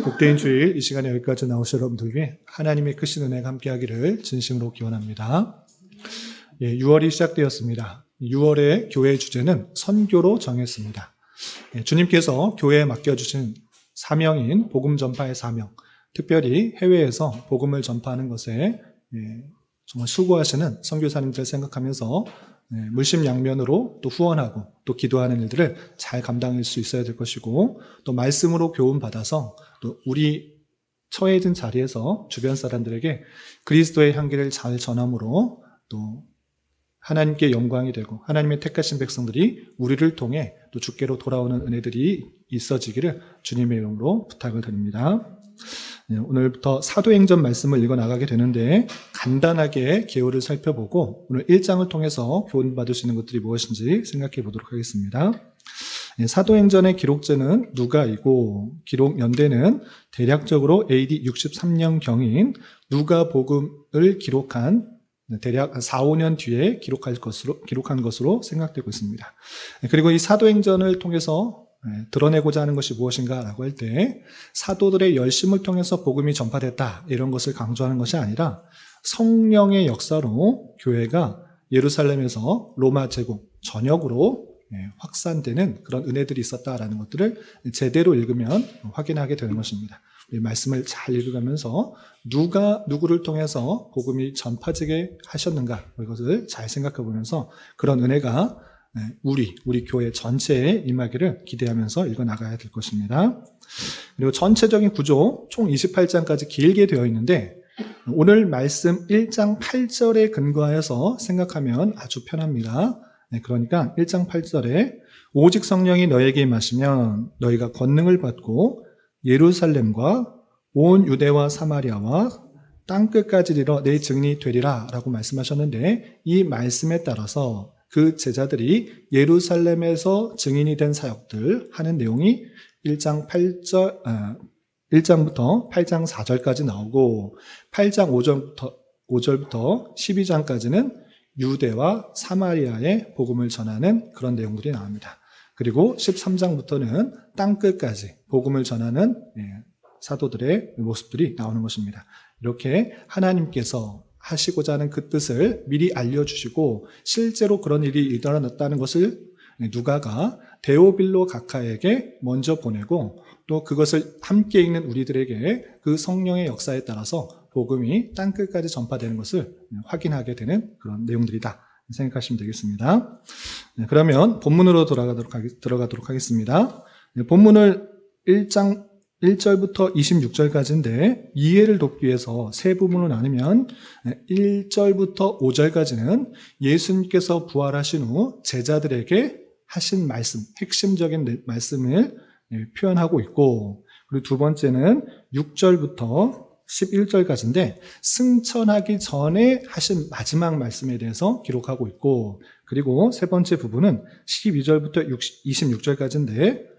복된 주일 이 시간에 여기까지 나오신 여러분들 위해 하나님의 크신 은혜가 함께하기를 진심으로 기원합니다. 6월이 시작되었습니다. 6월의 교회 주제는 선교로 정했습니다. 주님께서 교회에 맡겨주신 사명인 복음 전파의 사명, 특별히 해외에서 복음을 전파하는 것에 정말 수고하시는 선교사님들 생각하면서 물심양면으로 또 후원하고 또 기도하는 일들을 잘 감당할 수 있어야 될 것이고, 또 말씀으로 교훈받아서 또 우리 처해진 자리에서 주변 사람들에게 그리스도의 향기를 잘 전함으로 또 하나님께 영광이 되고 하나님의 택하신 백성들이 우리를 통해 또 주께로 돌아오는 은혜들이 있어지기를 주님의 이름으로 부탁을 드립니다. 오늘부터 사도행전 말씀을 읽어 나가게 되는데, 간단하게 개요를 살펴보고 오늘 1장을 통해서 교훈받을 수 있는 것들이 무엇인지 생각해 보도록 하겠습니다. 사도행전의 기록자는 누가이고, 기록 연대는 대략적으로 AD 63년경인 누가복음을 기록한 대략 4, 5년 뒤에 기록한 것으로 생각되고 있습니다. 그리고 이 사도행전을 통해서 드러내고자 하는 것이 무엇인가 라고 할 때, 사도들의 열심을 통해서 복음이 전파됐다 이런 것을 강조하는 것이 아니라 성령의 역사로 교회가 예루살렘에서 로마 제국 전역으로 확산되는 그런 은혜들이 있었다라는 것들을 제대로 읽으면 확인하게 되는 것입니다. 이 말씀을 잘 읽어가면서 누가 누구를 통해서 복음이 전파되게 하셨는가, 이것을 잘 생각해 보면서 그런 은혜가 우리 교회 전체에 임하기를 기대하면서 읽어나가야 될 것입니다. 그리고 전체적인 구조 총 28장까지 길게 되어 있는데, 오늘 말씀 1장 8절에 근거하여서 생각하면 아주 편합니다. 그러니까 1장 8절에 오직 성령이 너에게 임하시면 너희가 권능을 받고 예루살렘과 온 유대와 사마리아와 땅끝까지 이르러 내 증인이 되리라 라고 말씀하셨는데, 이 말씀에 따라서 그 제자들이 예루살렘에서 증인이 된 사역들 하는 내용이 1장부터 8장 4절까지 나오고, 8장 5절부터 12장까지는 유대와 사마리아의 복음을 전하는 그런 내용들이 나옵니다. 그리고 13장부터는 땅끝까지 복음을 전하는 사도들의 모습들이 나오는 것입니다. 이렇게 하나님께서 하시고자 하는 그 뜻을 미리 알려주시고 실제로 그런 일이 일어났다는 것을 누가가 데오빌로 각하에게 먼저 보내고, 또 그것을 함께 읽는 우리들에게 그 성령의 역사에 따라서 복음이 땅끝까지 전파되는 것을 확인하게 되는 그런 내용들이다 생각하시면 되겠습니다. 그러면 본문으로 들어가도록 하겠습니다. 본문을 1장 1절부터 26절까지인데, 이해를 돕기 위해서 세 부분으로 나누면 1절부터 5절까지는 예수님께서 부활하신 후 제자들에게 하신 말씀, 핵심적인 말씀을 표현하고 있고, 그리고 두 번째는 6절부터 11절까지인데 승천하기 전에 하신 마지막 말씀에 대해서 기록하고 있고, 그리고 세 번째 부분은 12절부터 26절까지인데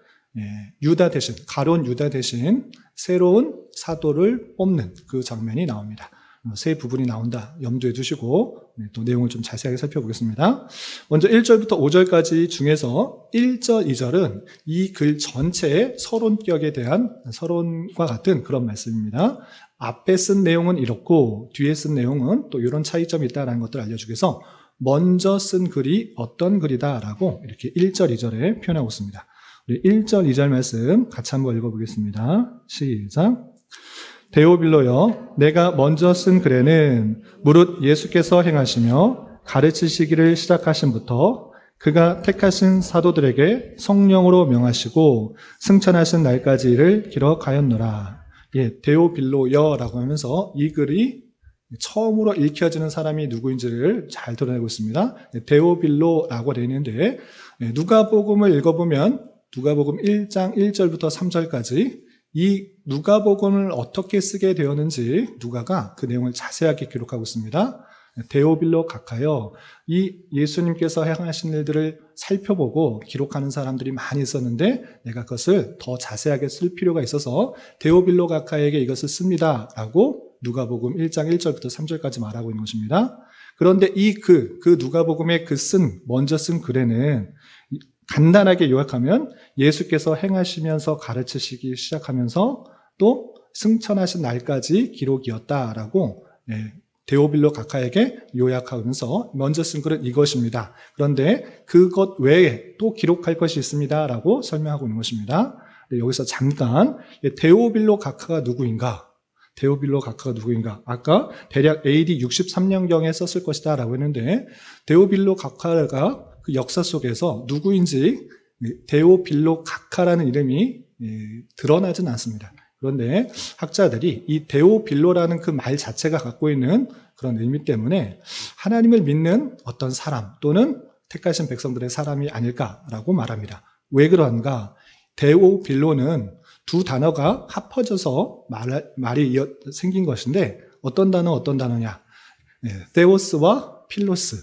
유다 대신, 가룟 유다 대신 새로운 사도를 뽑는 그 장면이 나옵니다. 세 부분이 나온다 염두에 두시고 또 내용을 좀 자세하게 살펴보겠습니다. 먼저 1절부터 5절까지 중에서 1절, 2절은 이 글 전체의 서론격에 대한 서론과 같은 그런 말씀입니다. 앞에 쓴 내용은 이렇고 뒤에 쓴 내용은 또 이런 차이점이 있다는 것들을 알려주기 위해서 먼저 쓴 글이 어떤 글이다라고 이렇게 1절, 2절에 표현하고 있습니다. 우리 1절, 2절 말씀 같이 한번 읽어보겠습니다. 시작. 데오빌로여, 내가 먼저 쓴 글에는 무릇 예수께서 행하시며 가르치시기를 시작하신부터 그가 택하신 사도들에게 성령으로 명하시고 승천하신 날까지 이를 기록하였노라. 데오빌로여라고 하면서 이 글이 처음으로 읽혀지는 사람이 누구인지를 잘 드러내고 있습니다. 데오빌로라고 되어 있는데, 누가복음을 읽어보면 누가복음 1장 1절부터 3절까지 이 누가복음을 어떻게 쓰게 되었는지 누가가 그 내용을 자세하게 기록하고 있습니다. 데오빌로 각하여, 이 예수님께서 행하신 일들을 살펴보고 기록하는 사람들이 많이 있었는데 내가 그것을 더 자세하게 쓸 필요가 있어서 데오빌로 각하에게 이것을 씁니다 라고 누가복음 1장 1절부터 3절까지 말하고 있는 것입니다. 그런데 그 누가복음의 먼저 쓴 글에는 간단하게 요약하면 예수께서 행하시면서 가르치시기 시작하면서 또 승천하신 날까지 기록이었다라고 데오빌로 각하에게 요약하면서 먼저 쓴 글은 이것입니다. 그런데 그것 외에 또 기록할 것이 있습니다라고 설명하고 있는 것입니다. 여기서 잠깐 데오빌로 각하가 누구인가? 데오빌로 각하가 누구인가? 아까 대략 AD 63년경에 썼을 것이다 라고 했는데 데오빌로 각하가 그 역사 속에서 누구인지 데오빌로 각하라는 이름이 드러나진 않습니다. 그런데 학자들이 이 데오빌로라는 그 말 자체가 갖고 있는 그런 의미 때문에 하나님을 믿는 어떤 사람 또는 택하신 백성들의 사람이 아닐까라고 말합니다. 왜 그런가? 데오빌로는 두 단어가 합쳐져서 말이 생긴 것인데 어떤 단어냐? 데오스와 필로스,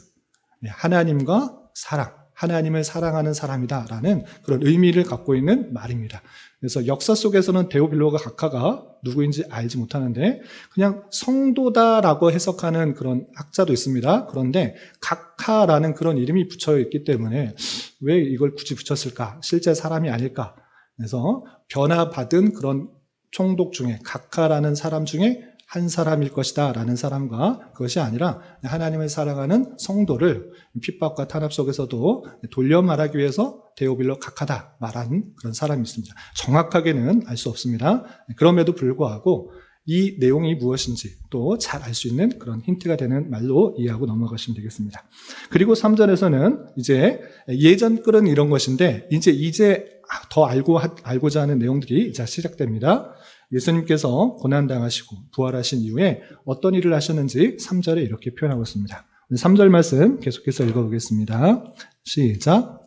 하나님과 사랑, 하나님을 사랑하는 사람이다라는 그런 의미를 갖고 있는 말입니다. 그래서 역사 속에서는 데오빌로가 각하가 누구인지 알지 못하는데 그냥 성도다라고 해석하는 그런 학자도 있습니다. 그런데 각하라는 그런 이름이 붙여 있기 때문에 왜 이걸 굳이 붙였을까? 실제 사람이 아닐까? 그래서 변화받은 그런 총독 중에 각하라는 사람 중에 한 사람일 것이다 라는 사람과 그것이 아니라 하나님을 사랑하는 성도를 핍박과 탄압 속에서도 돌려 말하기 위해서 데오빌로 각하다 말한 그런 사람이 있습니다. 정확하게는 알 수 없습니다. 그럼에도 불구하고 이 내용이 무엇인지 또 잘 알 수 있는 그런 힌트가 되는 말로 이해하고 넘어가시면 되겠습니다. 그리고 3절에서는 이제 예전 글은 이런 것인데 이제 더 알고자 하는 내용들이 이제 시작됩니다. 예수님께서 고난당하시고 부활하신 이후에 어떤 일을 하셨는지 3절에 이렇게 표현하고 있습니다. 3절 말씀 계속해서 읽어보겠습니다. 시작.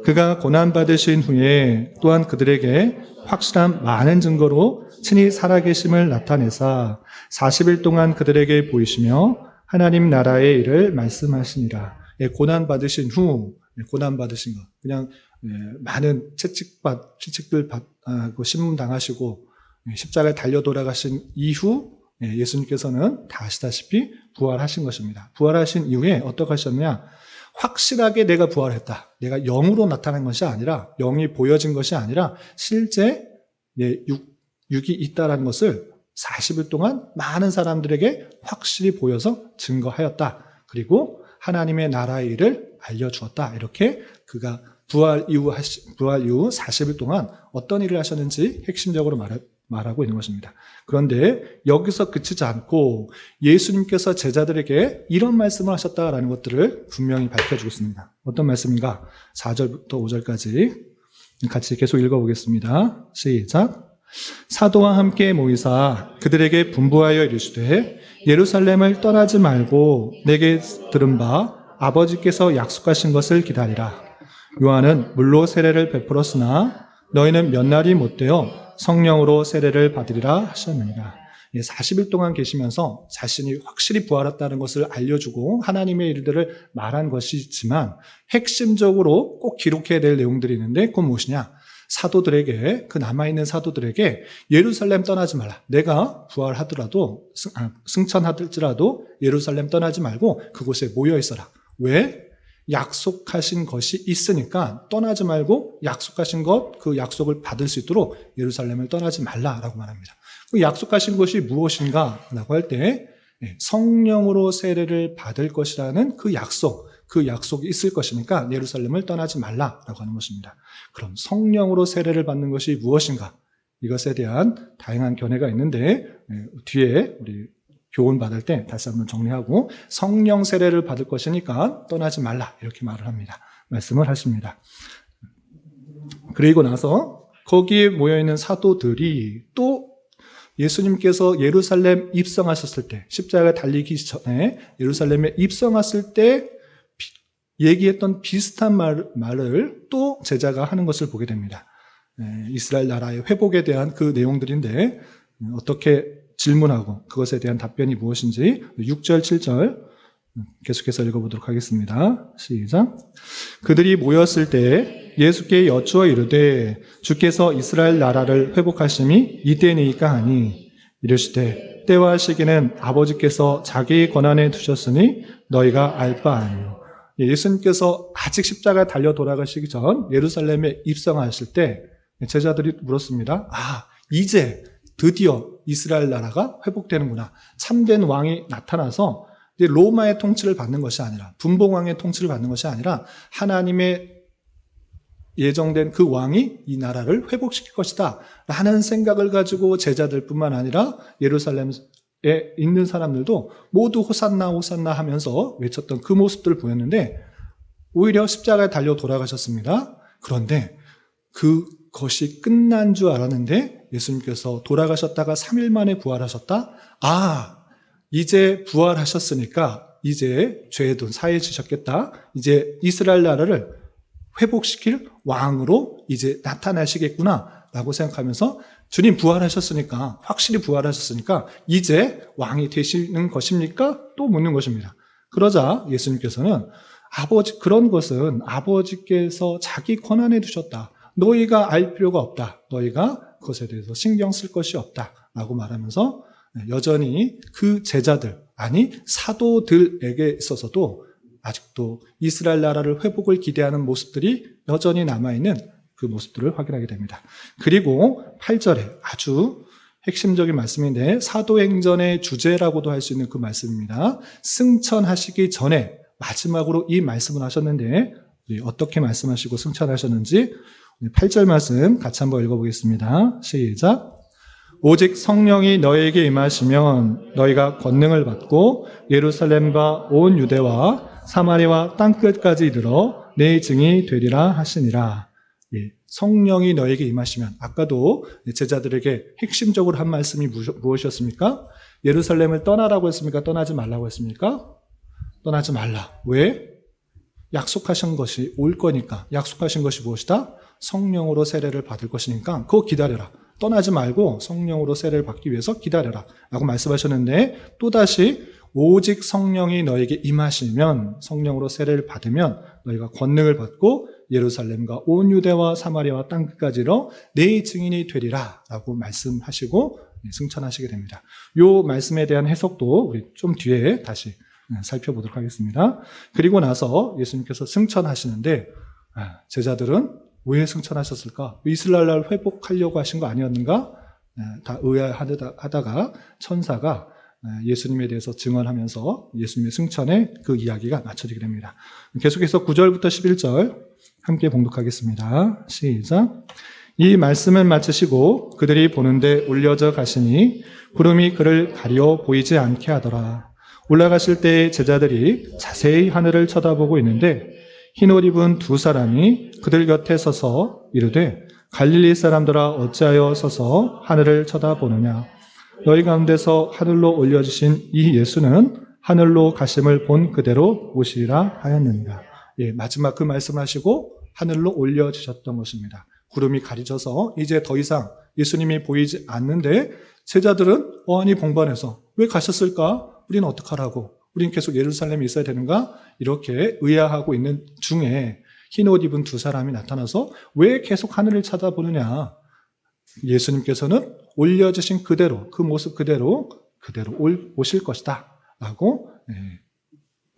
그가 고난받으신 후에 또한 그들에게 확실한 많은 증거로 친히 살아계심을 나타내사 40일 동안 그들에게 보이시며 하나님 나라의 일을 말씀하시니라. 고난받으신 후, 고난받으신 것. 그냥 많은 채찍들 받고 신문당하시고 십자가에 달려 돌아가신 이후 예수님께서는 다 아시다시피 부활하신 것입니다. 부활하신 이후에 어떻게 하셨느냐? 확실하게 내가 부활했다. 내가 영으로 나타난 것이 아니라 영이 보여진 것이 아니라 실제 육이 있다라는 것을 40일 동안 많은 사람들에게 확실히 보여서 증거하였다. 그리고 하나님의 나라의 일을 알려주었다. 이렇게 그가 부활 이후 40일 동안 어떤 일을 하셨는지 핵심적으로 말하고 있는 것입니다. 그런데 여기서 그치지 않고 예수님께서 제자들에게 이런 말씀을 하셨다라는 것들을 분명히 밝혀주고 있습니다. 어떤 말씀인가? 4절부터 5절까지 같이 계속 읽어보겠습니다. 시작. 사도와 함께 모이사 그들에게 분부하여 이르시되 예루살렘을 떠나지 말고 내게 들은 바 아버지께서 약속하신 것을 기다리라. 요한은 물로 세례를 베풀었으나 너희는 몇 날이 못되어 성령으로 세례를 받으리라 하셨느니라. 40일 동안 계시면서 자신이 확실히 부활했다는 것을 알려주고 하나님의 일들을 말한 것이지만 핵심적으로 꼭 기록해야 될 내용들이 있는데 그건 무엇이냐? 사도들에게, 그 남아있는 사도들에게 예루살렘 떠나지 말라. 내가 부활하더라도 승천하더라도 예루살렘 떠나지 말고 그곳에 모여 있어라. 왜? 약속하신 것이 있으니까 떠나지 말고 약속하신 것, 그 약속을 받을 수 있도록 예루살렘을 떠나지 말라라고 말합니다. 그 약속하신 것이 무엇인가 라고 할 때 성령으로 세례를 받을 것이라는 그 약속이 있을 것이니까 예루살렘을 떠나지 말라라고 하는 것입니다. 그럼 성령으로 세례를 받는 것이 무엇인가? 이것에 대한 다양한 견해가 있는데 뒤에 우리 교훈 받을 때 다시 한번 정리하고 성령 세례를 받을 것이니까 떠나지 말라 이렇게 말을 합니다. 말씀을 하십니다. 그리고 나서 거기에 모여있는 사도들이 또 예수님께서 예루살렘 입성하셨을 때 십자가에 달리기 전에 예루살렘에 입성했을 때 얘기했던 비슷한 말을 또 제자가 하는 것을 보게 됩니다. 이스라엘 나라의 회복에 대한 그 내용들인데 어떻게 질문하고 그것에 대한 답변이 무엇인지 6절, 7절 계속해서 읽어보도록 하겠습니다. 시작. 그들이 모였을 때 예수께 여쭈어 이르되 주께서 이스라엘 나라를 회복하심이 이때니까 하니 이르시되 때와 시기는 아버지께서 자기 권한에 두셨으니 너희가 알 바 아니요. 예수님께서 아직 십자가에 달려 돌아가시기 전 예루살렘에 입성하실 때 제자들이 물었습니다. 이제 드디어 이스라엘 나라가 회복되는구나. 참된 왕이 나타나서 이제 로마의 통치를 받는 것이 아니라, 분봉왕의 통치를 받는 것이 아니라 하나님의 예정된 그 왕이 이 나라를 회복시킬 것이다 라는 생각을 가지고 제자들뿐만 아니라 예루살렘에 있는 사람들도 모두 호산나 호산나 하면서 외쳤던 그 모습들을 보였는데, 오히려 십자가에 달려 돌아가셨습니다. 그런데 그것이 끝난 줄 알았는데 예수님께서 돌아가셨다가 3일 만에 부활하셨다? 이제 부활하셨으니까 이제 죄도 사해지셨겠다. 이제 이스라엘 나라를 회복시킬 왕으로 이제 나타나시겠구나 라고 생각하면서, 주님 부활하셨으니까, 확실히 부활하셨으니까 이제 왕이 되시는 것입니까? 또 묻는 것입니다. 그러자 예수님께서는 그런 것은 아버지께서 자기 권한에 두셨다. 너희가 알 필요가 없다. 너희가 그것에 대해서 신경 쓸 것이 없다 라고 말하면서, 여전히 그 제자들, 아니 사도들에게 있어서도 아직도 이스라엘 나라를 회복을 기대하는 모습들이 여전히 남아있는 그 모습들을 확인하게 됩니다. 그리고 8절에 아주 핵심적인 말씀인데, 사도행전의 주제라고도 할 수 있는 그 말씀입니다. 승천하시기 전에 마지막으로 이 말씀을 하셨는데, 어떻게 말씀하시고 승천하셨는지 8절 말씀 같이 한번 읽어보겠습니다. 시작. 오직 성령이 너희에게 임하시면 너희가 권능을 받고 예루살렘과 온 유대와 사마리아와 땅끝까지 이르러 내 증인이 되리라 하시니라. 성령이 너에게 임하시면, 아까도 제자들에게 핵심적으로 한 말씀이 무엇이었습니까? 예루살렘을 떠나라고 했습니까? 떠나지 말라고 했습니까? 떠나지 말라. 왜? 약속하신 것이 올 거니까. 약속하신 것이 무엇이다? 성령으로 세례를 받을 것이니까 그거 기다려라. 떠나지 말고 성령으로 세례를 받기 위해서 기다려라 라고 말씀하셨는데, 또다시 오직 성령이 너에게 임하시면, 성령으로 세례를 받으면 너희가 권능을 받고 예루살렘과 온 유대와 사마리아와 땅끝까지로 내 증인이 되리라 라고 말씀하시고 승천하시게 됩니다. 이 말씀에 대한 해석도 우리 좀 뒤에 다시 살펴보도록 하겠습니다. 그리고 나서 예수님께서 승천하시는데, 제자들은 왜 승천하셨을까? 이스라엘 나라를 회복하려고 하신 거 아니었는가? 다 의아하다가 천사가 예수님에 대해서 증언하면서 예수님의 승천의 그 이야기가 맞춰지게 됩니다. 계속해서 9절부터 11절 함께 봉독하겠습니다. 시작. 이 말씀을 마치시고 그들이 보는데 올려져 가시니 구름이 그를 가려 보이지 않게 하더라. 올라가실 때 제자들이 자세히 하늘을 쳐다보고 있는데, 흰옷 입은 두 사람이 그들 곁에 서서 이르되, 갈릴리 사람들아 어찌하여 서서 하늘을 쳐다보느냐? 너희 가운데서 하늘로 올려주신 이 예수는 하늘로 가심을 본 그대로 오시리라 하였느니라. 마지막 그 말씀하시고 하늘로 올려주셨던 것입니다. 구름이 가리져서 이제 더 이상 예수님이 보이지 않는데, 제자들은 어안이 봉반해서 왜 가셨을까? 우리는 어떡하라고? 우리는 계속 예루살렘에 있어야 되는가? 이렇게 의아하고 있는 중에 흰옷 입은 두 사람이 나타나서 왜 계속 하늘을 쳐다보느냐? 예수님께서는 올려주신 그대로, 그 모습 그대로 오실 것이다 라고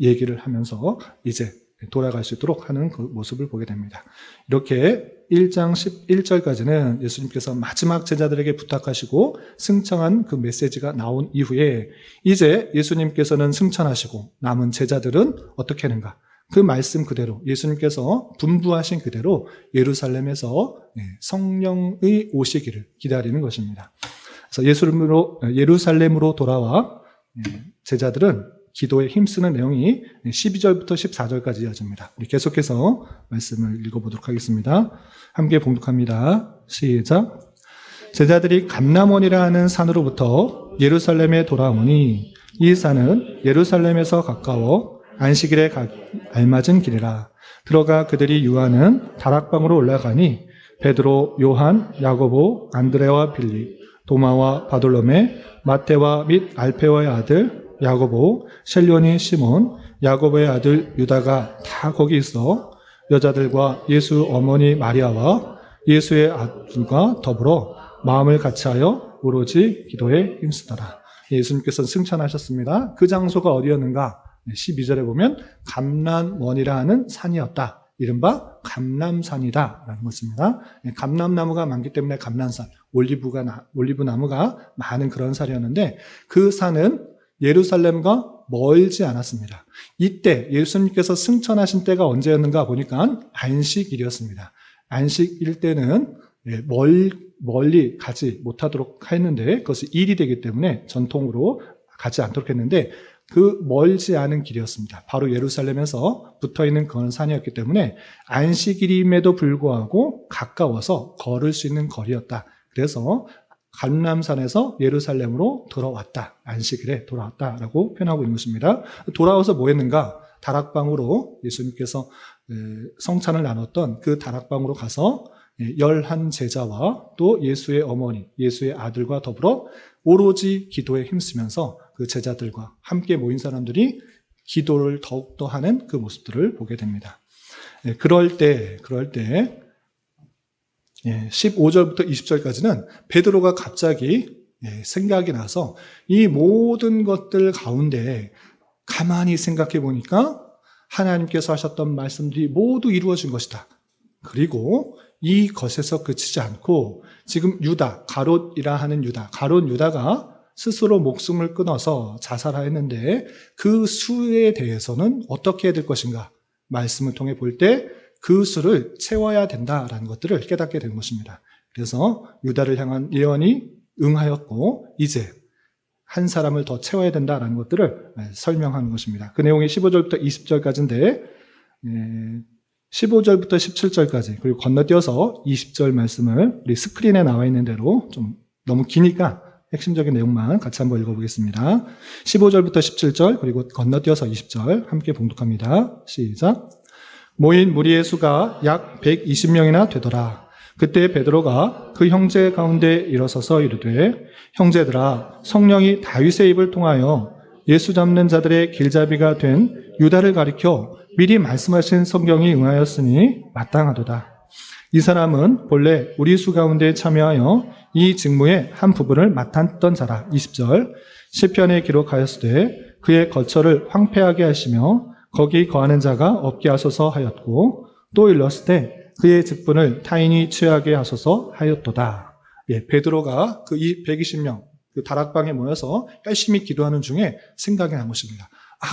얘기를 하면서 이제 돌아갈 수 있도록 하는 그 모습을 보게 됩니다. 이렇게 1장 11절까지는 예수님께서 마지막 제자들에게 부탁하시고 승천한 그 메시지가 나온 이후에, 이제 예수님께서는 승천하시고 남은 제자들은 어떻게 하는가? 그 말씀 그대로, 예수님께서 분부하신 그대로 예루살렘에서 성령의 오시기를 기다리는 것입니다. 그래서 예루살렘으로 돌아와 제자들은 기도에 힘쓰는 내용이 12절부터 14절까지 이어집니다. 우리 계속해서 말씀을 읽어보도록 하겠습니다. 함께 봉독합니다. 시작. 제자들이 감람원이라 하는 산으로부터 예루살렘에 돌아오니, 이 산은 예루살렘에서 가까워 안식일에 알맞은 길이라. 들어가 그들이 유하는 다락방으로 올라가니, 베드로, 요한, 야고보, 안드레와 빌립, 도마와 바돌로메, 마테와 및 알페오의 아들 야고보, 셀료니 시몬, 야고보의 아들 유다가 다 거기 있어 여자들과 예수 어머니 마리아와 예수의 아들과 더불어 마음을 같이하여 오로지 기도에 힘쓰더라. 예수님께서 승천하셨습니다. 그 장소가 어디였는가? 12절에 보면 감람원이라 하는 산이었다 이른바 감람산이다라는 것입니다. 감람나무가 많기 때문에 감람산, 올리브 나무가 많은 그런 산이었는데 그 산은 예루살렘과 멀지 않았습니다. 이때 예수님께서 승천하신 때가 언제였는가 보니까 안식일이었습니다. 안식일 때는 멀리 가지 못하도록 했는데 그것이 일이 되기 때문에 전통으로 가지 않도록 했는데 그 멀지 않은 길이었습니다. 바로 예루살렘에서 붙어있는 그런 산이었기 때문에 안식일임에도 불구하고 가까워서 걸을 수 있는 거리였다. 그래서 감람산에서 예루살렘으로 돌아왔다. 안식일에 돌아왔다라고 표현하고 있는 것입니다. 돌아와서 뭐 했는가? 다락방으로 예수님께서 성찬을 나눴던 그 다락방으로 가서 11 제자와 또 예수의 어머니, 예수의 아들과 더불어 오로지 기도에 힘쓰면서 그 제자들과 함께 모인 사람들이 기도를 더욱더 하는 그 모습들을 보게 됩니다. 그럴 때 15절부터 20절까지는 베드로가 갑자기 생각이 나서 이 모든 것들 가운데 가만히 생각해 보니까 하나님께서 하셨던 말씀들이 모두 이루어진 것이다. 그리고 이것에서 그치지 않고 지금 유다, 가롯이라 하는 가롯 유다가 스스로 목숨을 끊어서 자살하였는데 그 수에 대해서는 어떻게 해야 될 것인가? 말씀을 통해 볼 때 그 수를 채워야 된다라는 것들을 깨닫게 된 것입니다. 그래서 유다를 향한 예언이 응하였고 이제 한 사람을 더 채워야 된다라는 것들을 설명하는 것입니다. 그 내용이 15절부터 20절까지인데 15절부터 17절까지 그리고 건너뛰어서 20절 말씀을 우리 스크린에 나와 있는 대로 좀 너무 기니까 핵심적인 내용만 같이 한번 읽어보겠습니다. 15절부터 17절 그리고 건너뛰어서 20절 함께 봉독합니다. 시작. 모인 무리의 수가 약 120명이나 되더라. 그때 베드로가 그 형제 가운데 일어서서 이르되 형제들아 성령이 다윗의 입을 통하여 예수 잡는 자들의 길잡이가 된 유다를 가리켜 미리 말씀하신 성경이 응하였으니 마땅하도다. 이 사람은 본래 우리 수 가운데 참여하여 이 직무의 한 부분을 맡았던 자라. 20절 시편에 기록하였으되 그의 거처를 황폐하게 하시며 거기 거하는 자가 없게 하소서 하였고 또 일렀으되 그의 직분을 타인이 취하게 하소서 하였도다. 베드로가 그 120명 그 다락방에 모여서 열심히 기도하는 중에 생각이 난 것입니다.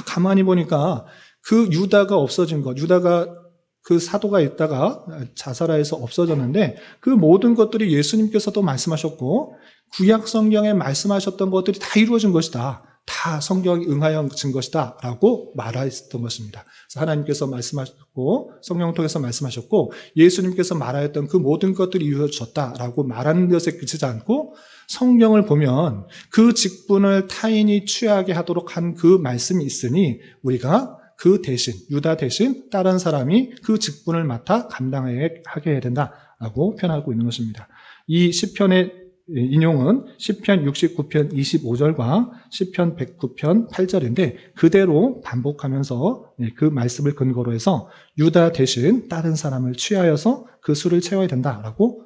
가만히 보니까 그 유다가 없어진 것, 유다가 그 사도가 있다가 자살하여서 없어졌는데 그 모든 것들이 예수님께서도 말씀하셨고 구약 성경에 말씀하셨던 것들이 다 이루어진 것이다. 다 성경이 응하여진 것이다 라고 말하였던 것입니다. 그래서 하나님께서 말씀하셨고 성령을 통해서 말씀하셨고 예수님께서 말하였던 그 모든 것들이 이루어졌다라고 말하는 것에 그치지 않고 성경을 보면 그 직분을 타인이 취하게 하도록 한 그 말씀이 있으니 우리가 그 대신 유다 대신 다른 사람이 그 직분을 맡아 감당하게 해야 된다라고 표현하고 있는 것입니다. 이 시편의 인용은 시편 69편 25절과 시편 109편 8절인데 그대로 반복하면서 그 말씀을 근거로 해서 유다 대신 다른 사람을 취하여서 그 수를 채워야 된다라고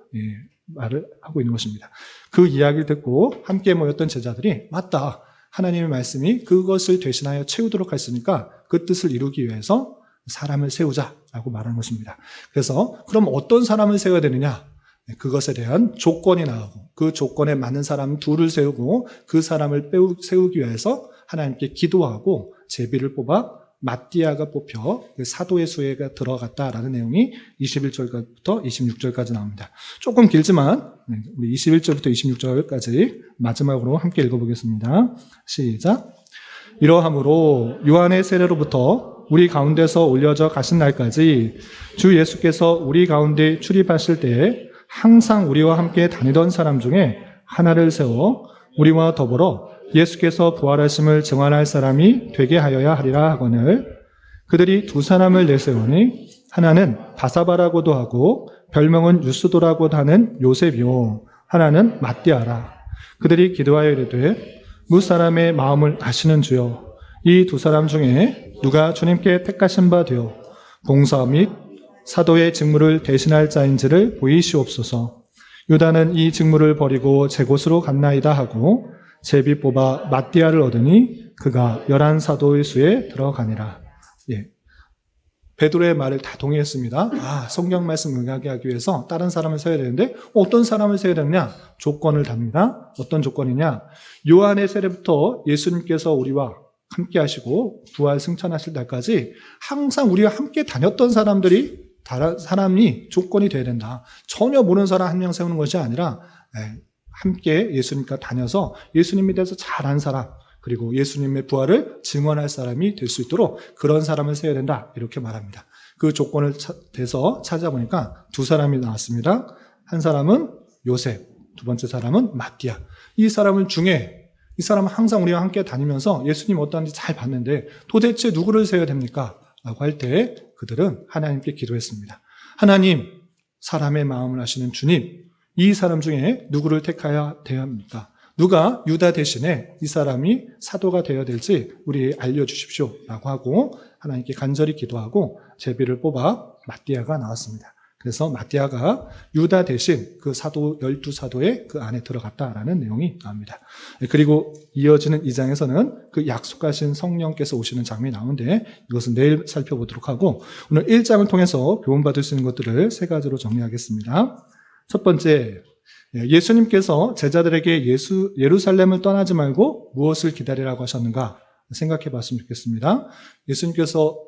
말을 하고 있는 것입니다. 그 이야기를 듣고 함께 모였던 제자들이 맞다. 하나님의 말씀이 그것을 대신하여 채우도록 했으니까 그 뜻을 이루기 위해서 사람을 세우자라고 말하는 것입니다. 그래서 그럼 어떤 사람을 세워야 되느냐? 그것에 대한 조건이 나오고 그 조건에 맞는 사람 둘을 세우고 그 사람을 세우기 위해서 하나님께 기도하고 제비를 뽑아 마띠아가 뽑혀 사도의 수에 들어갔다라는 내용이 21절부터 26절까지 나옵니다. 조금 길지만 우리 21절부터 26절까지 마지막으로 함께 읽어보겠습니다. 시작. 이러함으로 요한의 세례로부터 우리 가운데서 올려져 가신 날까지 주 예수께서 우리 가운데 출입하실 때에 항상 우리와 함께 다니던 사람 중에 하나를 세워 우리와 더불어 예수께서 부활하심을 증언할 사람이 되게 하여야 하리라 하거늘 그들이 두 사람을 내세우니 하나는 바사바라고도 하고 별명은 유스도라고도 하는 요셉이요 하나는 마띠아라. 그들이 기도하여 이르되 무사람의 마음을 아시는 주여 이 두 사람 중에 누가 주님께 택하신 바 되어 봉사 및 사도의 직무를 대신할 자인지를 보이시옵소서. 유다는 이 직무를 버리고 제 곳으로 갔나이다 하고 제비 뽑아 마띠아를 얻으니 그가 11 사도의 수에 들어가니라. 베드로의 말을 다 동의했습니다. 성경 말씀 응하게 하기 위해서 다른 사람을 세워야 되는데 어떤 사람을 세워야 되느냐? 조건을 답니다. 어떤 조건이냐? 요한의 세례부터 예수님께서 우리와 함께 하시고 부활 승천하실 날까지 항상 우리와 함께 다녔던 사람이 조건이 돼야 된다. 전혀 모르는 사람 한 명 세우는 것이 아니라 함께 예수님과 다녀서 예수님에 대해서 잘 아는 사람, 그리고 예수님의 부활을 증언할 사람이 될 수 있도록 그런 사람을 세워야 된다, 이렇게 말합니다. 그 조건을 대서 찾아보니까 두 사람이 나왔습니다. 한 사람은 요셉, 두 번째 사람은 마띠아. 이 사람은 항상 우리와 함께 다니면서 예수님 어떠한지 잘 봤는데 도대체 누구를 세워야 됩니까? 라고 할 때 그들은 하나님께 기도했습니다. 하나님, 사람의 마음을 아시는 주님, 이 사람 중에 누구를 택하여야 합니까? 누가 유다 대신에 이 사람이 사도가 되어야 될지 우리 알려주십시오 라고 하고 하나님께 간절히 기도하고 제비를 뽑아 마띠아가 나왔습니다. 그래서 마띠아가 유다 대신 그 사도 12사도의 그 안에 들어갔다라는 내용이 나옵니다. 그리고 이어지는 2장에서는 그 약속하신 성령께서 오시는 장면이 나오는데 이것은 내일 살펴보도록 하고 오늘 1장을 통해서 교훈받을 수 있는 것들을 세 가지로 정리하겠습니다. 첫 번째, 예수님께서 제자들에게 예루살렘을 떠나지 말고 무엇을 기다리라고 하셨는가 생각해 봤으면 좋겠습니다. 예수님께서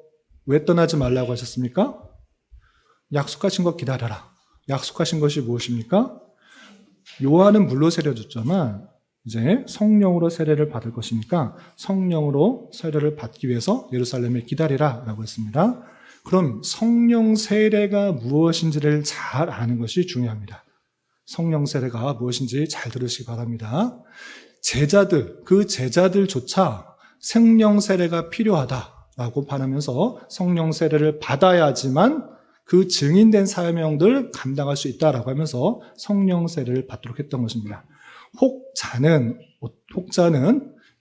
왜 떠나지 말라고 하셨습니까? 약속하신 것 기다려라. 약속하신 것이 무엇입니까? 요한은 물로 세례 줬지만 이제 성령으로 세례를 받을 것이니까 성령으로 세례를 받기 위해서 예루살렘에 기다리라 라고 했습니다. 그럼 성령 세례가 무엇인지를 잘 아는 것이 중요합니다. 성령 세례가 무엇인지 잘 들으시기 바랍니다. 그 제자들조차 성령 세례가 필요하다라고 반하면서 성령 세례를 받아야지만 그 증인된 사명들을 감당할 수 있다라고 하면서 성령 세례를 받도록 했던 것입니다. 혹자는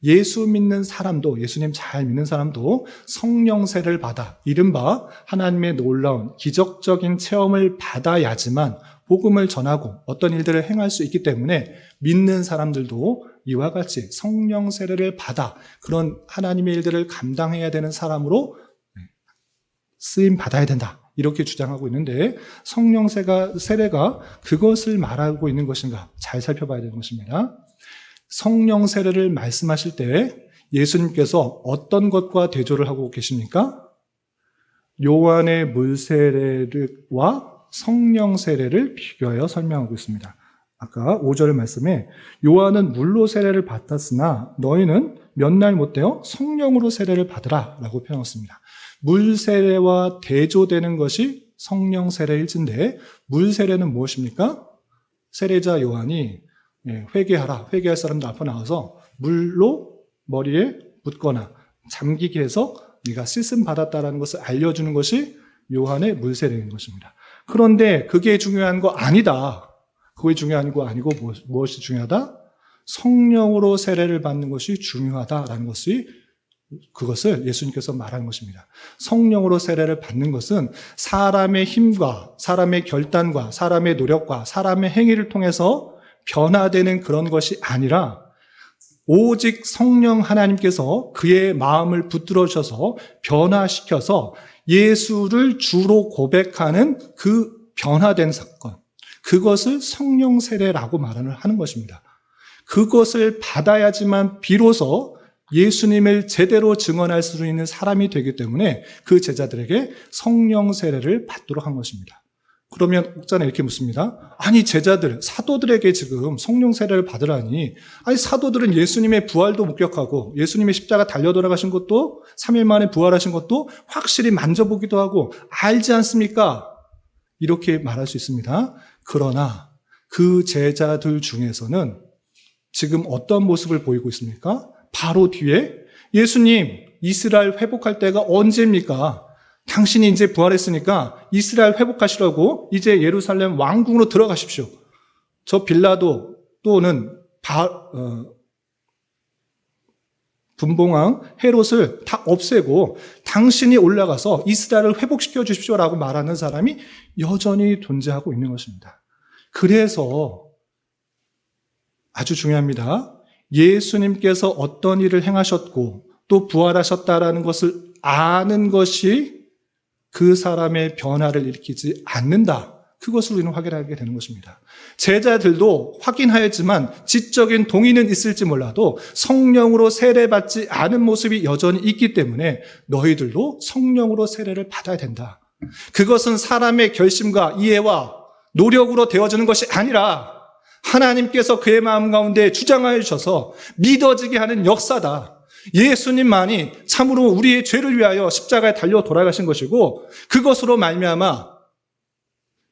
예수 믿는 사람도, 예수님 잘 믿는 사람도 성령 세례를 받아 이른바 하나님의 놀라운 기적적인 체험을 받아야지만 복음을 전하고 어떤 일들을 행할 수 있기 때문에 믿는 사람들도 이와 같이 성령 세례를 받아 그런 하나님의 일들을 감당해야 되는 사람으로 쓰임 받아야 된다, 이렇게 주장하고 있는데 성령 세례가 그것을 말하고 있는 것인가 잘 살펴봐야 되는 것입니다. 성령 세례를 말씀하실 때 예수님께서 어떤 것과 대조를 하고 계십니까? 요한의 물 세례와 성령 세례를 비교하여 설명하고 있습니다. 아까 5절 말씀에 요한은 물로 세례를 받았으나 너희는 몇 날 못되어 성령으로 세례를 받으라 라고 표현했습니다. 물 세례와 대조되는 것이 성령 세례일진데 물 세례는 무엇입니까? 세례자 요한이 회개할 사람들 앞에 나와서 물로 머리에 붓거나 잠기게 해서 네가 씻음 받았다라는 것을 알려주는 것이 요한의 물 세례인 것입니다. 그런데 그게 중요한 거 아니다. 그게 중요한 거 아니고 무엇이 중요하다? 성령으로 세례를 받는 것이 중요하다라는 그것을 예수님께서 말하는 것입니다. 성령으로 세례를 받는 것은 사람의 힘과 사람의 결단과 사람의 노력과 사람의 행위를 통해서 변화되는 그런 것이 아니라 오직 성령 하나님께서 그의 마음을 붙들어 주셔서 변화시켜서 예수를 주로 고백하는 그 변화된 사건, 그것을 성령 세례라고 하는 것입니다. 그것을 받아야지만 비로소 예수님을 제대로 증언할 수 있는 사람이 되기 때문에 그 제자들에게 성령 세례를 받도록 한 것입니다. 그러면 혹자는 이렇게 묻습니다. 아니 사도들에게 지금 성령 세례를 받으라니, 아니 사도들은 예수님의 부활도 목격하고 예수님의 십자가 달려 돌아가신 것도 3일 만에 부활하신 것도 확실히 만져보기도 하고 알지 않습니까? 이렇게 말할 수 있습니다. 그러나 그 제자들 중에서는 지금 어떤 모습을 보이고 있습니까? 바로 뒤에 예수님, 이스라엘 회복할 때가 언제입니까? 당신이 이제 부활했으니까 이스라엘 회복하시라고 이제 예루살렘 왕궁으로 들어가십시오. 저 빌라도 또는 분봉왕 헤롯을 다 없애고 당신이 올라가서 이스라엘을 회복시켜 주십시오라고 말하는 사람이 여전히 존재하고 있는 것입니다. 그래서 아주 중요합니다. 예수님께서 어떤 일을 행하셨고 또 부활하셨다라는 것을 아는 것이 그 사람의 변화를 일으키지 않는다. 그것을 우리는 확인하게 되는 것입니다. 제자들도 확인하였지만 지적인 동의는 있을지 몰라도 성령으로 세례받지 않은 모습이 여전히 있기 때문에 너희들도 성령으로 세례를 받아야 된다. 그것은 사람의 결심과 이해와 노력으로 되어지는 것이 아니라 하나님께서 그의 마음 가운데 주장하여 주셔서 믿어지게 하는 역사다. 예수님만이 참으로 우리의 죄를 위하여 십자가에 달려 돌아가신 것이고 그것으로 말미암아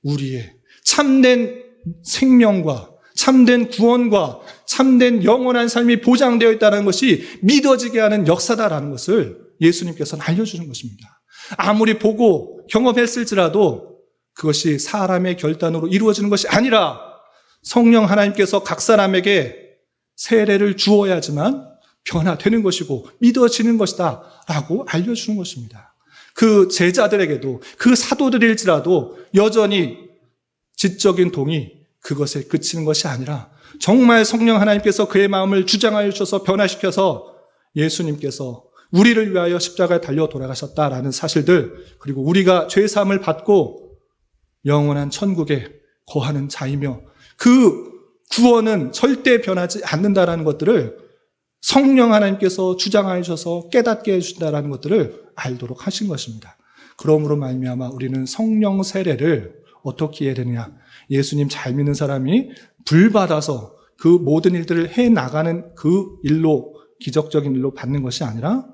우리의 참된 생명과 참된 구원과 참된 영원한 삶이 보장되어 있다는 것이 믿어지게 하는 역사다라는 것을 예수님께서는 알려주는 것입니다. 아무리 보고 경험했을지라도 그것이 사람의 결단으로 이루어지는 것이 아니라 성령 하나님께서 각 사람에게 세례를 주어야지만 변화되는 것이고 믿어지는 것이다 라고 알려주는 것입니다. 그 제자들에게도 그 사도들일지라도 여전히 지적인 동의 그것에 그치는 것이 아니라 정말 성령 하나님께서 그의 마음을 주장하여 주셔서 변화시켜서 예수님께서 우리를 위하여 십자가에 달려 돌아가셨다라는 사실들, 그리고 우리가 죄사함을 받고 영원한 천국에 거하는 자이며 그 구원은 절대 변하지 않는다라는 것들을 성령 하나님께서 주장하여 주셔서 깨닫게 해주신다라는 것들을 알도록 하신 것입니다. 그러므로 말미암아 우리는 성령 세례를 어떻게 해야 되느냐? 예수님 잘 믿는 사람이 불 받아서 그 모든 일들을 해나가는 그 일로, 기적적인 일로 받는 것이 아니라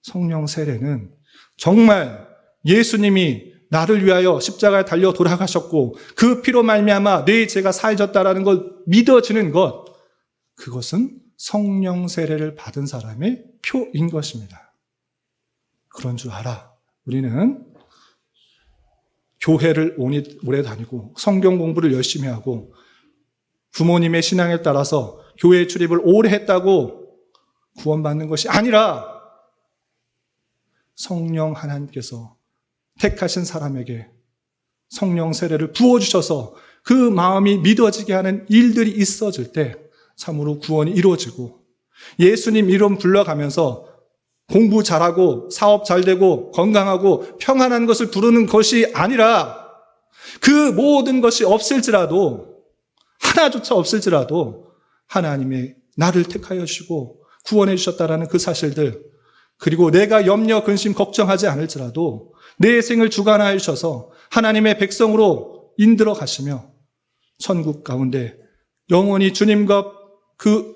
성령 세례는 정말 예수님이 나를 위하여 십자가에 달려 돌아가셨고 그 피로 말미암아 내 죄가 사해졌다라는 걸 믿어지는 것, 그것은 성령 세례를 받은 사람의 표인 것입니다. 그런 줄 알아. 우리는 교회를 오래 다니고 성경 공부를 열심히 하고 부모님의 신앙에 따라서 교회 출입을 오래 했다고 구원받는 것이 아니라 성령 하나님께서 택하신 사람에게 성령 세례를 부어주셔서 그 마음이 믿어지게 하는 일들이 있어질 때 참으로 구원이 이루어지고, 예수님 이름 불러가면서 공부 잘하고 사업 잘 되고 건강하고 평안한 것을 부르는 것이 아니라 그 모든 것이 없을지라도, 하나조차 없을지라도 하나님의 나를 택하여 주시고 구원해 주셨다라는 그 사실들, 그리고 내가 염려, 근심, 걱정하지 않을지라도 내 생을 주관하여 주셔서 하나님의 백성으로 인들어 가시며 천국 가운데 영원히 주님과 그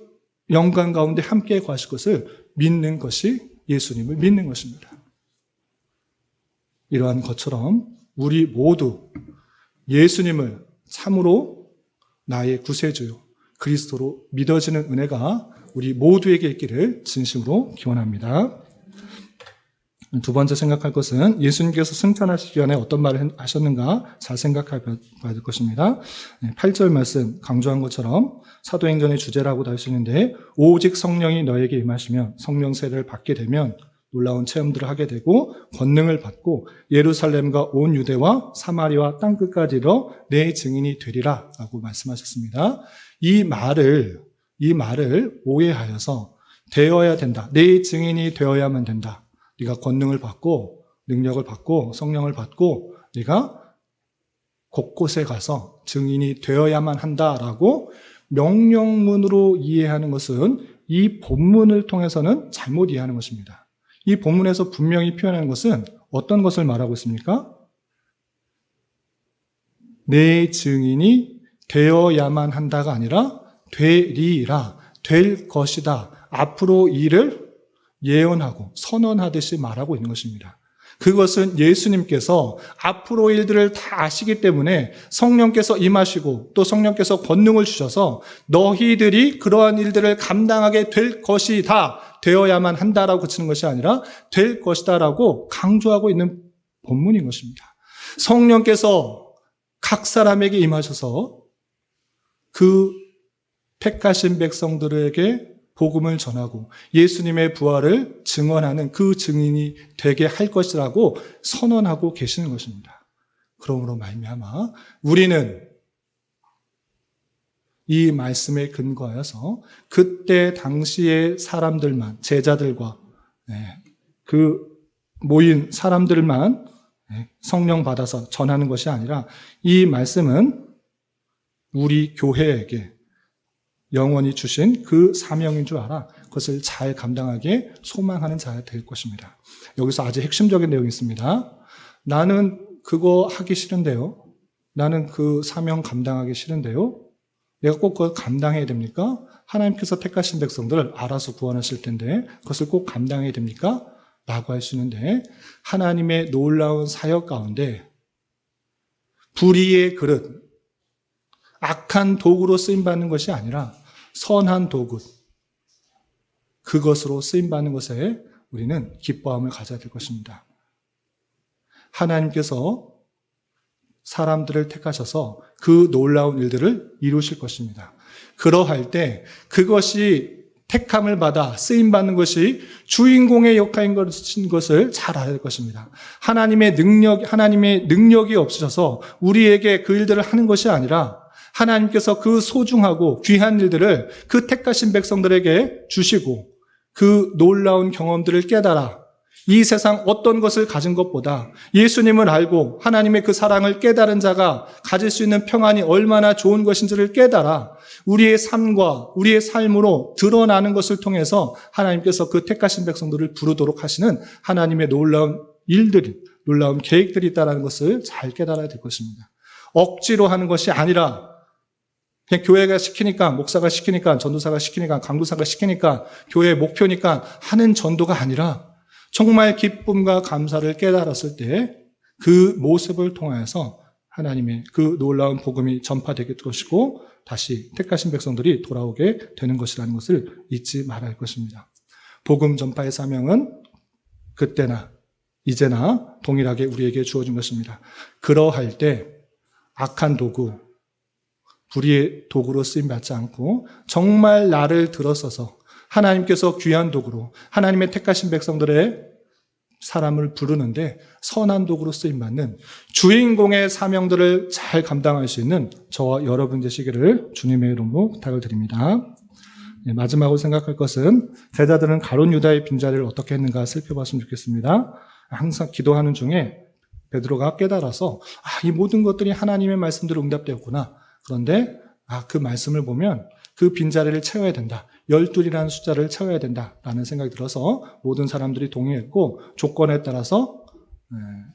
영광 가운데 함께 거하실 것을 믿는 것이 예수님을 믿는 것입니다. 이러한 것처럼 우리 모두 예수님을 참으로 나의 구세주요 그리스도로 믿어지는 은혜가 우리 모두에게 있기를 진심으로 기원합니다. 두 번째 생각할 것은 예수님께서 승천하시기 전에 어떤 말을 하셨는가 잘 생각해 봐야 될 것입니다. 8절 말씀 강조한 것처럼 사도행전의 주제라고 할 수 있는데, 오직 성령이 너에게 임하시면 성령 세례를 받게 되면 놀라운 체험들을 하게 되고 권능을 받고 예루살렘과 온 유대와 사마리아 땅끝까지 이르러 내 증인이 되리라 라고 말씀하셨습니다. 이 말을 오해하여서 되어야 된다, 내 증인이 되어야만 된다, 네가 권능을 받고 능력을 받고 성령을 받고 네가 곳곳에 가서 증인이 되어야만 한다라고 명령문으로 이해하는 것은 이 본문을 통해서는 잘못 이해하는 것입니다. 이 본문에서 분명히 표현하는 것은 어떤 것을 말하고 있습니까? 내 증인이 되어야만 한다가 아니라 되리라, 될 것이다, 앞으로 일을 예언하고 선언하듯이 말하고 있는 것입니다. 그것은 예수님께서 앞으로 일들을 다 아시기 때문에 성령께서 임하시고 또 성령께서 권능을 주셔서 너희들이 그러한 일들을 감당하게 될 것이다, 되어야만 한다라고 그치는 것이 아니라 될 것이다라고 강조하고 있는 본문인 것입니다. 성령께서 각 사람에게 임하셔서 그 택하신 백성들에게 복음을 전하고 예수님의 부활을 증언하는 그 증인이 되게 할 것이라고 선언하고 계시는 것입니다. 그러므로 말미암아 우리는 이 말씀에 근거하여서 그때 당시의 사람들만, 제자들과 그 모인 사람들만 성령 받아서 전하는 것이 아니라 이 말씀은 우리 교회에게 영원히 주신 그 사명인 줄 알아 그것을 잘 감당하게 소망하는 자가 될 것입니다. 여기서 아주 핵심적인 내용이 있습니다. 나는 그거 하기 싫은데요. 나는 그 사명 감당하기 싫은데요. 내가 꼭 그걸 감당해야 됩니까? 하나님께서 택하신 백성들을 알아서 구원하실 텐데 그것을 꼭 감당해야 됩니까? 라고 할 수 있는데 하나님의 놀라운 사역 가운데 불의의 그릇, 악한 도구로 쓰임받는 것이 아니라 선한 도구, 그것으로 쓰임받는 것에 우리는 기뻐함을 가져야 될 것입니다. 하나님께서 사람들을 택하셔서 그 놀라운 일들을 이루실 것입니다. 그러할 때 그것이 택함을 받아 쓰임받는 것이 주인공의 역할인 것을 잘 알아야 할 것입니다. 하나님의 능력이 없으셔서 우리에게 그 일들을 하는 것이 아니라 하나님께서 그 소중하고 귀한 일들을 그 택하신 백성들에게 주시고 그 놀라운 경험들을 깨달아 이 세상 어떤 것을 가진 것보다 예수님을 알고 하나님의 그 사랑을 깨달은 자가 가질 수 있는 평안이 얼마나 좋은 것인지를 깨달아 우리의 삶과 우리의 삶으로 드러나는 것을 통해서 하나님께서 그 택하신 백성들을 부르도록 하시는 하나님의 놀라운 일들이, 놀라운 계획들이 있다는 것을 잘 깨달아야 될 것입니다. 억지로 하는 것이 아니라 그냥 교회가 시키니까, 목사가 시키니까, 전도사가 시키니까, 강도사가 시키니까, 교회의 목표니까 하는 전도가 아니라 정말 기쁨과 감사를 깨달았을 때 그 모습을 통하여서 하나님의 그 놀라운 복음이 전파되게 될 것이고 다시 택하신 백성들이 돌아오게 되는 것이라는 것을 잊지 말아야 할 것입니다. 복음 전파의 사명은 그때나 이제나 동일하게 우리에게 주어진 것입니다. 그러할 때 악한 도구, 불의의 도구로 쓰임받지 않고 정말 나를 들어서서 하나님께서 귀한 도구로 하나님의 택하신 백성들의 사람을 부르는데 선한 도구로 쓰임받는 주인공의 사명들을 잘 감당할 수 있는 저와 여러분 되시기를 주님의 이름으로 부탁을 드립니다. 마지막으로 생각할 것은 제자들은 가룟 유다의 빈자리를 어떻게 했는가 살펴봤으면 좋겠습니다. 항상 기도하는 중에 베드로가 깨달아서 이 모든 것들이 하나님의 말씀대로 응답되었구나. 그런데 그 말씀을 보면 그 빈자리를 채워야 된다. 12이라는 숫자를 채워야 된다라는 생각이 들어서 모든 사람들이 동의했고 조건에 따라서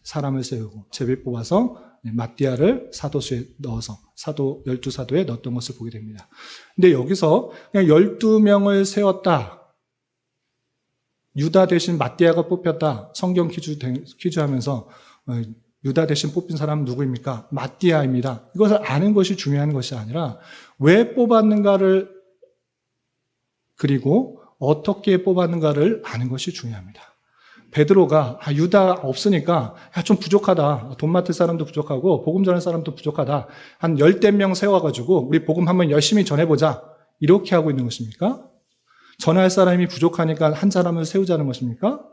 사람을 세우고 제비 뽑아서 마띠아를 사도수에 넣어서 12사도에 넣었던 것을 보게 됩니다. 근데 여기서 그냥 12명을 세웠다. 유다 대신 마띠아가 뽑혔다. 성경 퀴즈하면서 유다 대신 뽑힌 사람은 누구입니까? 마띠아입니다. 이것을 아는 것이 중요한 것이 아니라 왜 뽑았는가를 그리고 어떻게 뽑았는가를 아는 것이 중요합니다. 베드로가 유다 없으니까 좀 부족하다. 돈 맡을 사람도 부족하고 복음 전할 사람도 부족하다. 한 10명 세워가지고 우리 복음 한번 열심히 전해보자. 이렇게 하고 있는 것입니까? 전할 사람이 부족하니까 한 사람을 세우자는 것입니까?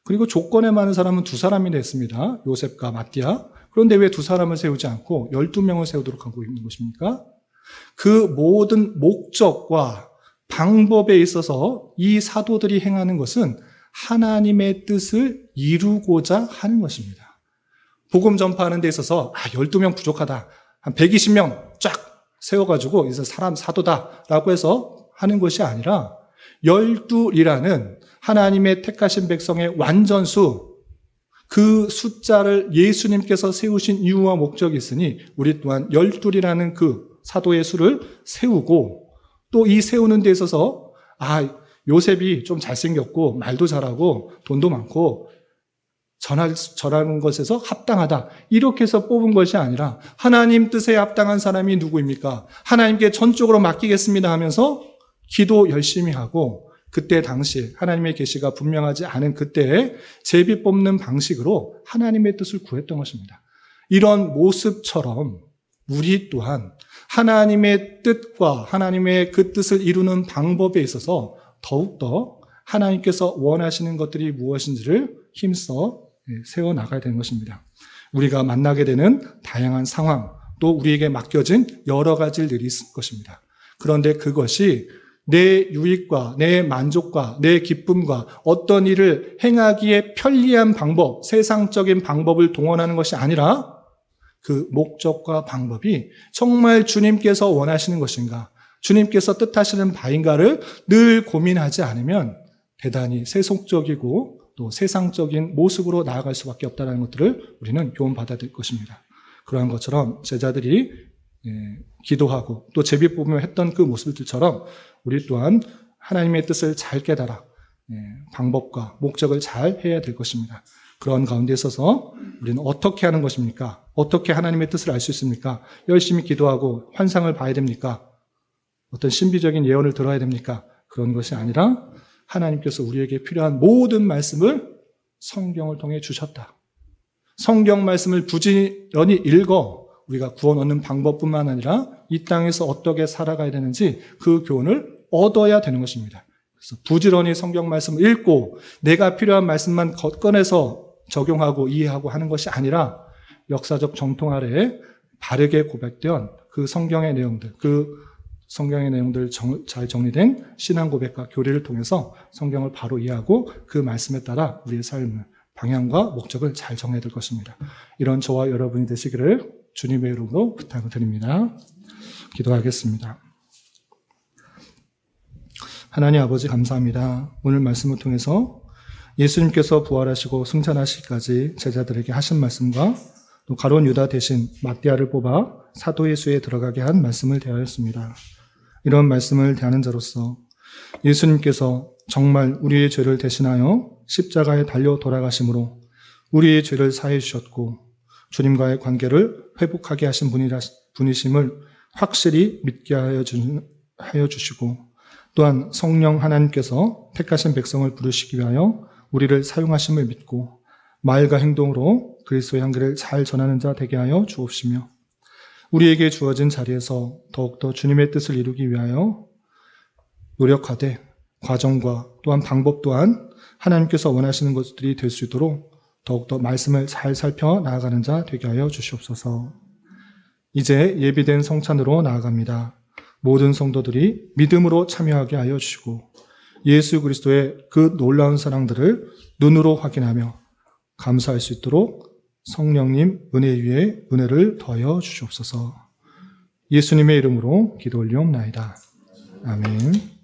그리고 조건에 많은 사람은 2사람이 됐습니다. 요셉과 마띠아. 그런데 왜 2사람을 세우지 않고 12명을 세우도록 하고 있는 것입니까? 그 모든 목적과 방법에 있어서 이 사도들이 행하는 것은 하나님의 뜻을 이루고자 하는 것입니다. 복음 전파하는 데 있어서 12명 부족하다. 한 120명 쫙 세워가지고 이제 사람 사도다라고 해서 하는 것이 아니라 12이라는 하나님의 택하신 백성의 완전수, 그 숫자를 예수님께서 세우신 이유와 목적이 있으니 우리 또한 12이라는 그 사도의 수를 세우고 또 이 세우는 데 있어서 요셉이 좀 잘생겼고 말도 잘하고 돈도 많고 전하는 것에서 합당하다. 이렇게 해서 뽑은 것이 아니라 하나님 뜻에 합당한 사람이 누구입니까? 하나님께 전적으로 맡기겠습니다 하면서 기도 열심히 하고 그때 당시 하나님의 계시가 분명하지 않은 그때에 제비 뽑는 방식으로 하나님의 뜻을 구했던 것입니다. 이런 모습처럼 우리 또한 하나님의 뜻과 하나님의 그 뜻을 이루는 방법에 있어서 더욱더 하나님께서 원하시는 것들이 무엇인지를 힘써 세워나가야 되는 것입니다. 우리가 만나게 되는 다양한 상황, 또 우리에게 맡겨진 여러 가지 일들이 있을 것입니다. 그런데 그것이 내 유익과 내 만족과 내 기쁨과 어떤 일을 행하기에 편리한 방법, 세상적인 방법을 동원하는 것이 아니라 그 목적과 방법이 정말 주님께서 원하시는 것인가, 주님께서 뜻하시는 바인가를 늘 고민하지 않으면 대단히 세속적이고 또 세상적인 모습으로 나아갈 수밖에 없다는 것들을 우리는 교훈받아야 될 것입니다. 그러한 것처럼 제자들이 기도하고 또 제비 뽑으며 했던 그 모습들처럼 우리 또한 하나님의 뜻을 잘 깨달아 방법과 목적을 잘 해야 될 것입니다. 그런 가운데 있어서 우리는 어떻게 하는 것입니까? 어떻게 하나님의 뜻을 알 수 있습니까? 열심히 기도하고 환상을 봐야 됩니까? 어떤 신비적인 예언을 들어야 됩니까? 그런 것이 아니라 하나님께서 우리에게 필요한 모든 말씀을 성경을 통해 주셨다. 성경 말씀을 부지런히 읽어 우리가 구원 얻는 방법뿐만 아니라 이 땅에서 어떻게 살아가야 되는지 그 교훈을 얻어야 되는 것입니다. 그래서 부지런히 성경 말씀을 읽고 내가 필요한 말씀만 꺼내서 적용하고 이해하고 하는 것이 아니라 역사적 정통 아래에 바르게 고백된 그 성경의 내용들, 잘 정리된 신앙 고백과 교리를 통해서 성경을 바로 이해하고 그 말씀에 따라 우리의 삶을, 방향과 목적을 잘 정해야 될 것입니다. 이런 저와 여러분이 되시기를 주님의 이름으로 부탁을 드립니다. 기도하겠습니다. 하나님 아버지 감사합니다. 오늘 말씀을 통해서 예수님께서 부활하시고 승천하시기까지 제자들에게 하신 말씀과 또 가룟 유다 대신 마띠아를 뽑아 사도 예수에 들어가게 한 말씀을 대하였습니다. 이런 말씀을 대하는 자로서 예수님께서 정말 우리의 죄를 대신하여 십자가에 달려 돌아가심으로 우리의 죄를 사해 주셨고 주님과의 관계를 회복하게 하신 분이심을 확실히 믿게 하여 주시고 또한 성령 하나님께서 택하신 백성을 부르시기 위하여 우리를 사용하심을 믿고 말과 행동으로 그리스도의 향기를 잘 전하는 자 되게 하여 주옵시며 우리에게 주어진 자리에서 더욱더 주님의 뜻을 이루기 위하여 노력하되 과정과 또한 방법 또한 하나님께서 원하시는 것들이 될 수 있도록 더욱더 말씀을 잘 살펴 나아가는 자 되게 하여 주시옵소서. 이제 예비된 성찬으로 나아갑니다. 모든 성도들이 믿음으로 참여하게 하여 주시고 예수 그리스도의 그 놀라운 사랑들을 눈으로 확인하며 감사할 수 있도록 성령님 은혜 위에 은혜를 더하여 주시옵소서. 예수님의 이름으로 기도 올리옵나이다. 아멘.